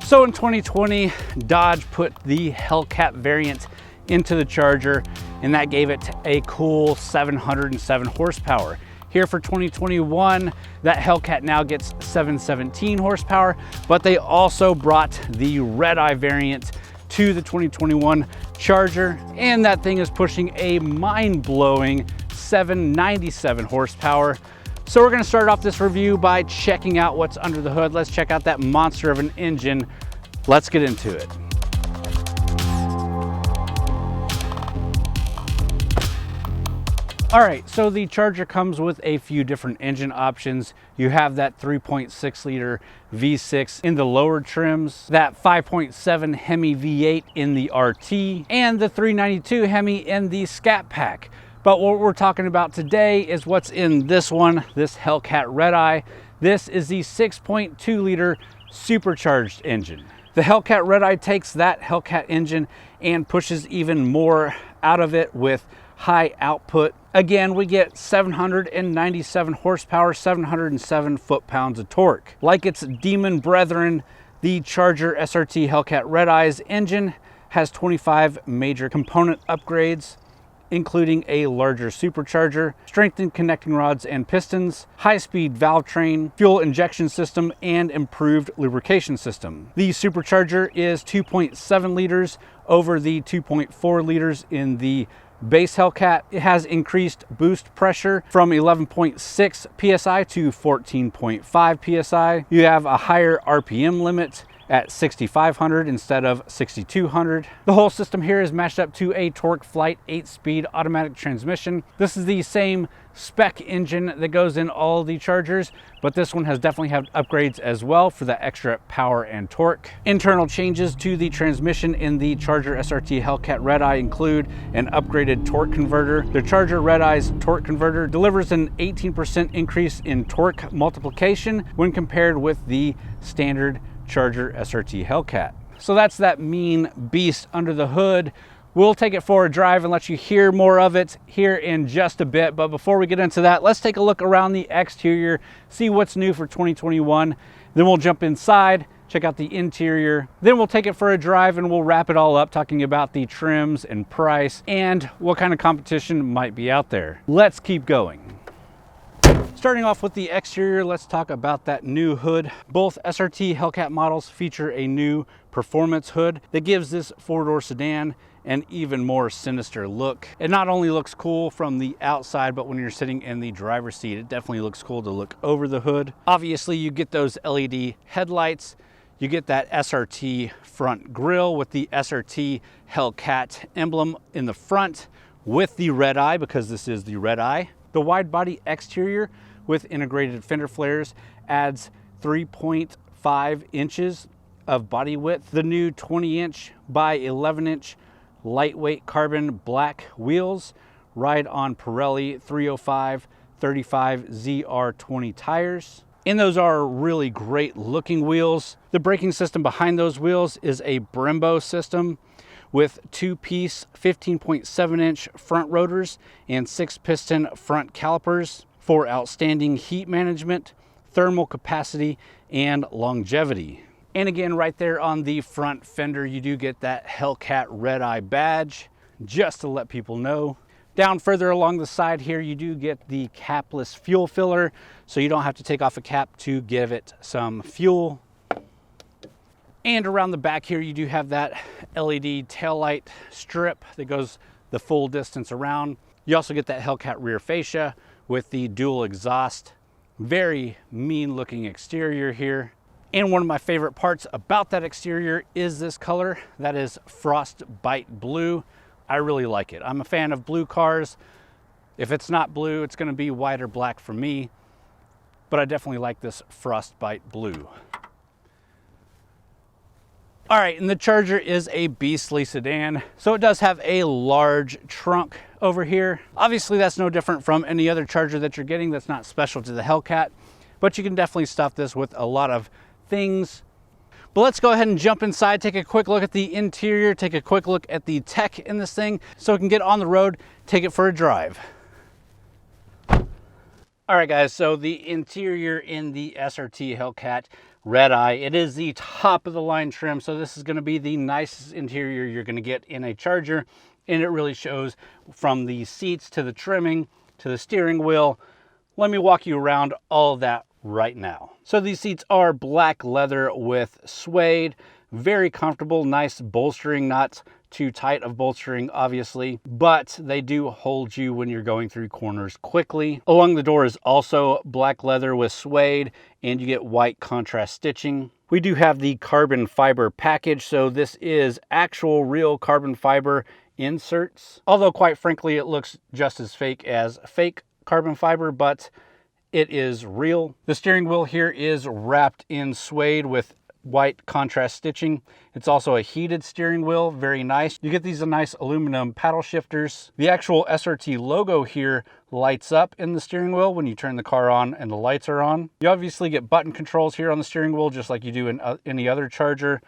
So in 2020, Dodge put the Hellcat variant into the Charger, and that gave it a cool 707 horsepower. Here for 2021, that Hellcat now gets 717 horsepower, but they also brought the Redeye variant to the 2021 Charger, and that thing is pushing a mind-blowing 797 horsepower. So we're gonna start off this review by checking out what's under the hood. Let's check out that monster of an engine. Let's get into it. All right, so the Charger comes with a few different engine options. You have that 3.6 liter V6 in the lower trims, that 5.7 HEMI V8 in the RT, and the 392 HEMI in the Scat Pack. But what we're talking about today is what's in this one, this Hellcat Redeye. This is the 6.2 liter supercharged engine. The Hellcat Redeye takes that Hellcat engine and pushes even more out of it with high output. Again, we get 797 horsepower, 707 foot-pounds of torque. Like its demon brethren, the Charger SRT Hellcat Redeye's engine has 25 major component upgrades, including a larger supercharger, strengthened connecting rods and pistons, high-speed valve train, fuel injection system, and improved lubrication system. The supercharger is 2.7 liters over the 2.4 liters in the base Hellcat. It has increased boost pressure from 11.6 psi to 14.5 psi. You have a higher RPM limit at 6,500 instead of 6,200. The whole system here is matched up to a Torque Flight 8-speed automatic transmission. This is the same spec engine that goes in all the Chargers, but this one has definitely had upgrades as well for that extra power and torque. Internal changes to the transmission in the Charger SRT Hellcat Redeye include an upgraded torque converter. The Charger Redeye's torque converter delivers an 18% increase in torque multiplication when compared with the standard Charger SRT Hellcat. So that's that mean beast under the hood. We'll take it for a drive and let you hear more of it here in just a bit. But before we get into that, let's take a look around the exterior, see what's new for 2021. Then we'll jump inside, check out the interior. Then we'll take it for a drive and we'll wrap it all up talking about the trims and price and what kind of competition might be out there. Let's keep going. Starting off with the exterior, let's talk about that new hood. Both SRT Hellcat models feature a new performance hood that gives this four-door sedan an even more sinister look. It not only looks cool from the outside, but when you're sitting in the driver's seat, it definitely looks cool to look over the hood. Obviously, you get those LED headlights. You get that SRT front grille with the SRT Hellcat emblem in the front with the Redeye, because this is the Redeye. The wide body exterior with integrated fender flares adds 3.5 inches of body width. The new 20-inch by 11-inch lightweight carbon black wheels ride on Pirelli 305 35 ZR20 tires. And those are really great looking wheels. The braking system behind those wheels is a Brembo system with two-piece 15.7-inch front rotors and 6-piston front calipers for outstanding heat management, thermal capacity, and longevity. And again, right there on the front fender, you do get that Hellcat Redeye badge, just to let people know. Down further along the side here, you do get the capless fuel filler, so you don't have to take off a cap to give it some fuel. And around the back here, you do have that LED taillight strip that goes the full distance around. You also get that Hellcat rear fascia with the dual exhaust. Very mean looking exterior here. And one of my favorite parts about that exterior is this color. That is frostbite blue. I really like it. I'm a fan of blue cars. If it's not blue, it's gonna be white or black for me, but I definitely like this frostbite blue. All right, and the Charger is a beastly sedan, so it does have a large trunk over here. Obviously, that's no different from any other Charger that you're getting that's not special to the Hellcat, but you can definitely stuff this with a lot of things. But let's go ahead and jump inside, take a quick look at the interior, take a quick look at the tech in this thing, so we can get on the road, take it for a drive. All right, guys, so the interior in the SRT Hellcat Redeye. It is the top of the line trim, so this is going to be the nicest interior you're going to get in a Charger, and it really shows from the seats to the trimming to the steering wheel. Let me walk you around all of that right now. So these seats are black leather with suede, very comfortable, nice bolstering, not too tight of bolstering obviously, but they do hold you when you're going through corners quickly. Along the door is also black leather with suede, and you get white contrast stitching. We do have the carbon fiber package, so this is actual real carbon fiber inserts, although quite frankly it looks just as fake as fake carbon fiber, but it is real. The steering wheel here is wrapped in suede with white contrast stitching. It's also a heated steering wheel, very nice. You get these nice aluminum paddle shifters. The actual SRT logo here lights up in the steering wheel when you turn the car on and the lights are on. You obviously get button controls here on the steering wheel, just like you do in any other Charger,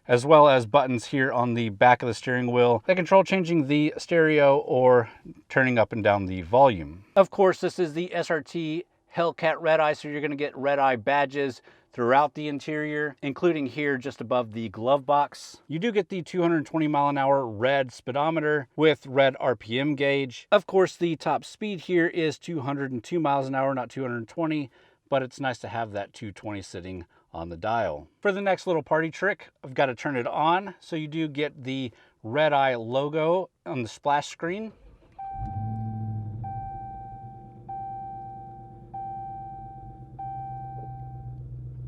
as well as buttons here on the back of the steering wheel that control changing the stereo or turning up and down the volume. Of course, this is the SRT Hellcat Redeye, so you're going to get Redeye badges throughout the interior, including here just above the glove box. You do get the 220 mile an hour red speedometer with red RPM gauge. Of course, the top speed here is 202 miles an hour, not 220, but it's nice to have that 220 sitting on the dial. For the next little party trick, I've got to turn it on. So you do get the Redeye logo on the splash screen.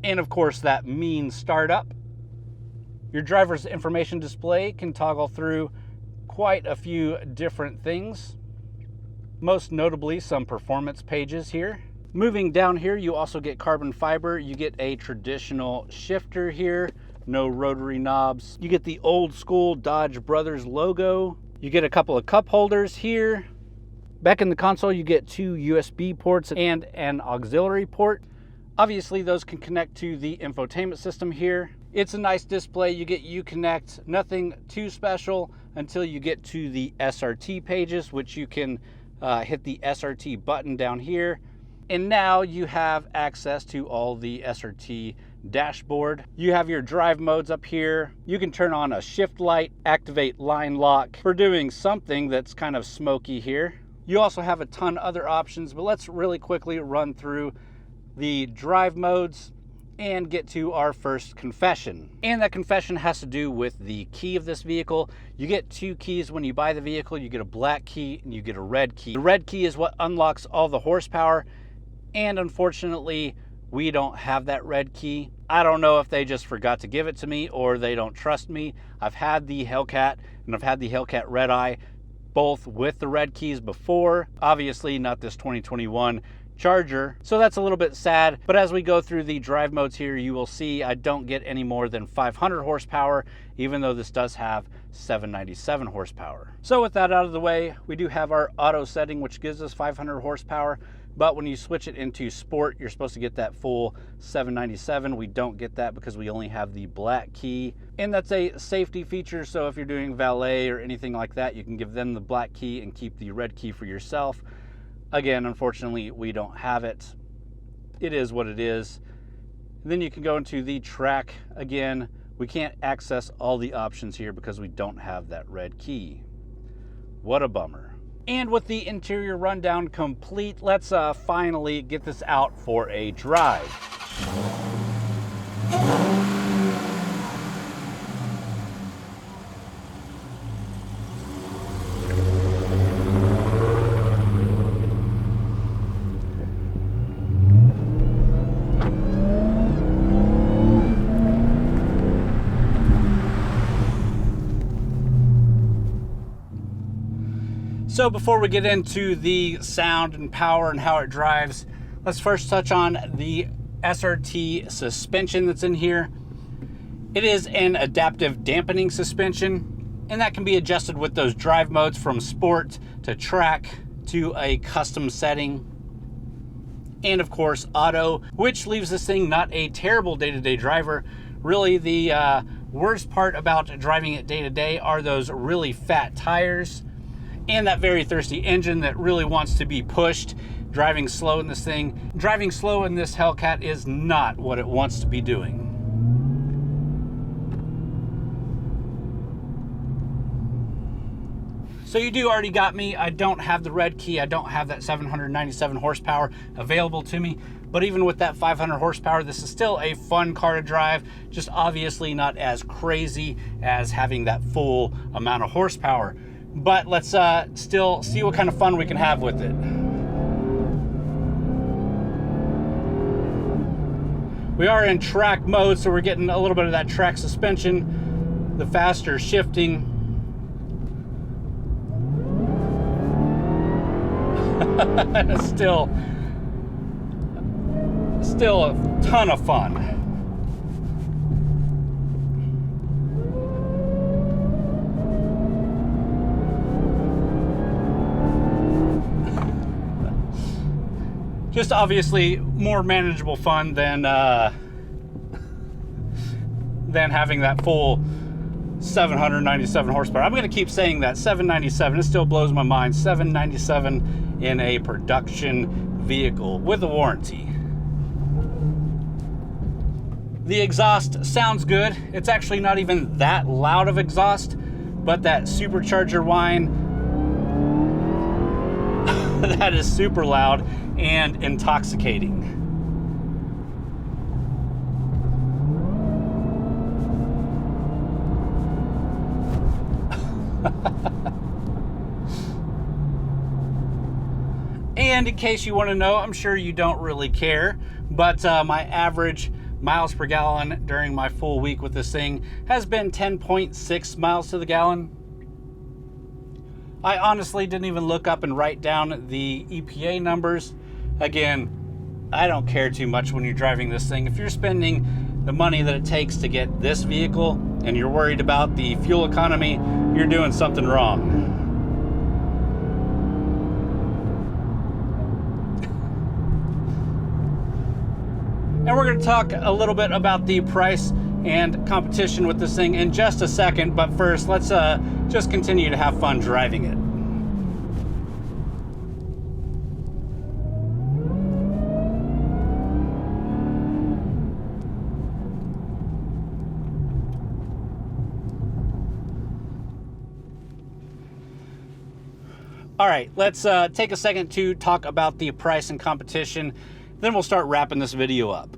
And of course, that means start up. Your driver's information display can toggle through quite a few different things, most notably some performance pages here. Moving down here, you also get carbon fiber. You get a traditional shifter here, no rotary knobs. You get the old school Dodge Brothers logo. You get a couple of cup holders here. Back in the console, you get 2 USB ports and an auxiliary port. Obviously, those can connect to the infotainment system here. It's a nice display. You get Uconnect, nothing too special until you get to the SRT pages, which you can hit the SRT button down here. And now you have access to all the SRT dashboard. You have your drive modes up here. You can turn on a shift light, activate line lock for doing something that's kind of smoky here. You also have a ton of other options, but let's really quickly run through the drive modes and get to our first confession. And that confession has to do with the key of this vehicle. You get 2 keys when you buy the vehicle. You get a black key and you get a red key. The red key is what unlocks all the horsepower, and unfortunately we don't have that red key. I don't know if they just forgot to give it to me or they don't trust me. I've had the Hellcat and I've had the Hellcat Redeye both with the red keys before. Obviously not this 2021 Charger, so that's a little bit sad. But as we go through the drive modes here, you will see I don't get any more than 500 horsepower, even though this does have 797 horsepower. So with that out of the way, we do have our auto setting, which gives us 500 horsepower. But when you switch it into sport, you're supposed to get that full 797. We don't get that because we only have the black key. And that's a safety feature, so if you're doing valet or anything like that, you can give them the black key and keep the red key for yourself. Again, unfortunately, we don't have it. It is what it is. Then you can go into the track. Again, we can't access all the options here because we don't have that red key. What a bummer. And with the interior rundown complete, let's finally get this out for a drive. So before we get into the sound and power and how it drives, let's first touch on the SRT suspension that's in here. It is an adaptive dampening suspension, and that can be adjusted with those drive modes from sport to track to a custom setting. And of course, auto, which leaves this thing not a terrible day-to-day driver. Really, the worst part about driving it day-to-day are those really fat tires and that very thirsty engine that really wants to be pushed driving slow in this thing. Driving slow in this Hellcat is not what it wants to be doing. So you do already got me. I don't have the red key. I don't have that 797 horsepower available to me. But even with that 500 horsepower, this is still a fun car to drive. Just obviously not as crazy as having that full amount of horsepower. But let's still see what kind of fun we can have with it. We are in track mode, so we're getting a little bit of that track suspension, the faster shifting. still a ton of fun. Just obviously more manageable fun than having that full 797 horsepower. I'm going to keep saying that, 797. It still blows my mind. 797 in a production vehicle with a warranty. The exhaust sounds good. It's actually not even that loud of exhaust, but that supercharger whine, that is super loud and intoxicating. And in case you want to know, I'm sure you don't really care, but my average miles per gallon during my full week with this thing has been 10.6 miles to the gallon. I honestly didn't even look up and write down the EPA numbers. Again, I don't care too much when you're driving this thing. If you're spending the money that it takes to get this vehicle and you're worried about the fuel economy, you're doing something wrong. And we're going to talk a little bit about the price and competition with this thing in just a second, but first let's just continue to have fun driving it. All right, let's take a second to talk about the price and competition. Then we'll start wrapping this video up.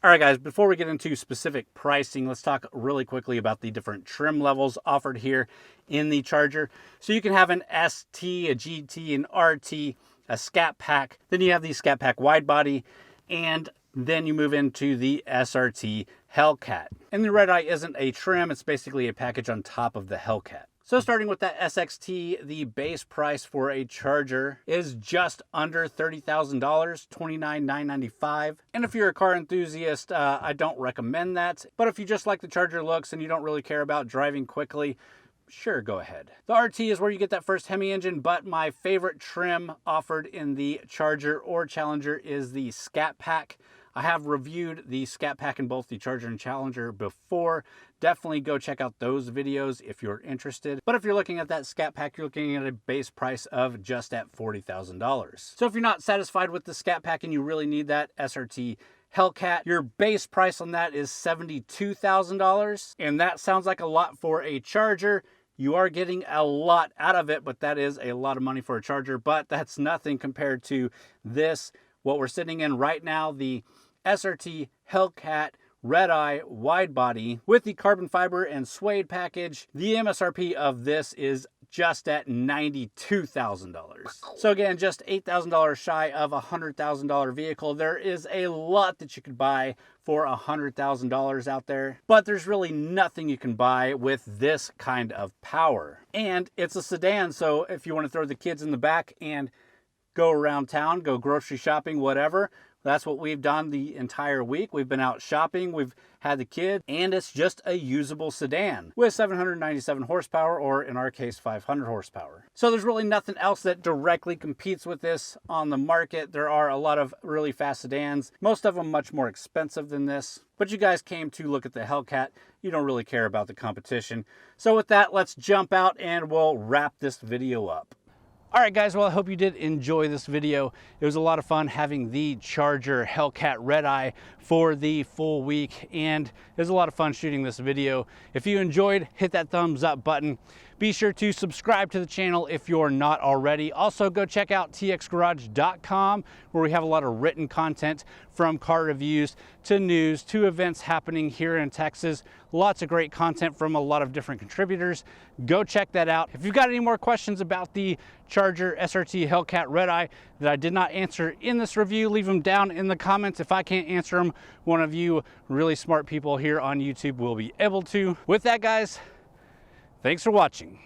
All right, guys, before we get into specific pricing, let's talk really quickly about the different trim levels offered here in the Charger. So you can have an ST, a GT, an RT, a Scat Pack. Then you have the Scat Pack Widebody, and then you move into the SRT Hellcat. And the Redeye isn't a trim, it's basically a package on top of the Hellcat. So starting with that SXT, the base price for a Charger is just under $30,000, $29,995. And if you're a car enthusiast, I don't recommend that. But if you just like the Charger looks and you don't really care about driving quickly, sure, go ahead. The RT is where you get that first Hemi engine, but my favorite trim offered in the Charger or Challenger is the Scat Pack. I have reviewed the Scat Pack in both the Charger and Challenger before. Definitely go check out those videos if you're interested. But if you're looking at that Scat Pack, you're looking at a base price of just at $40,000. So if you're not satisfied with the Scat Pack and you really need that SRT Hellcat, your base price on that is $72,000. And that sounds like a lot for a Charger. You are getting a lot out of it, but that is a lot of money for a Charger. But that's nothing compared to this, what we're sitting in right now, the SRT Hellcat Redeye Widebody with the carbon fiber and suede package. The MSRP of this is just at $92,000. So again, just $8,000 shy of a $100,000 vehicle. There is a lot that you could buy for $100,000 out there, but there's really nothing you can buy with this kind of power. And it's a sedan, so if you want to throw the kids in the back and go around town, go grocery shopping, whatever, that's what we've done the entire week. We've been out shopping, we've had the kids, and it's just a usable sedan with 797 horsepower, or in our case, 500 horsepower. So there's really nothing else that directly competes with this on the market. There are a lot of really fast sedans, most of them much more expensive than this. But you guys came to look at the Hellcat. You don't really care about the competition. So with that, let's jump out and we'll wrap this video up. All right, guys, well, I hope you did enjoy this video. It was a lot of fun having the Charger Hellcat Redeye for the full week, and it was a lot of fun shooting this video. If you enjoyed, hit that thumbs up button. Be sure to subscribe to the channel if you're not already. Also, go check out TXGARAGE.com, where we have a lot of written content from car reviews to news to events happening here in Texas. Lots of great content from a lot of different contributors. Go check that out. If you've got any more questions about the Charger SRT Hellcat Redeye that I did not answer in this review, leave them down in the comments. If I can't answer them, one of you really smart people here on YouTube will be able to. With that, guys, thanks for watching.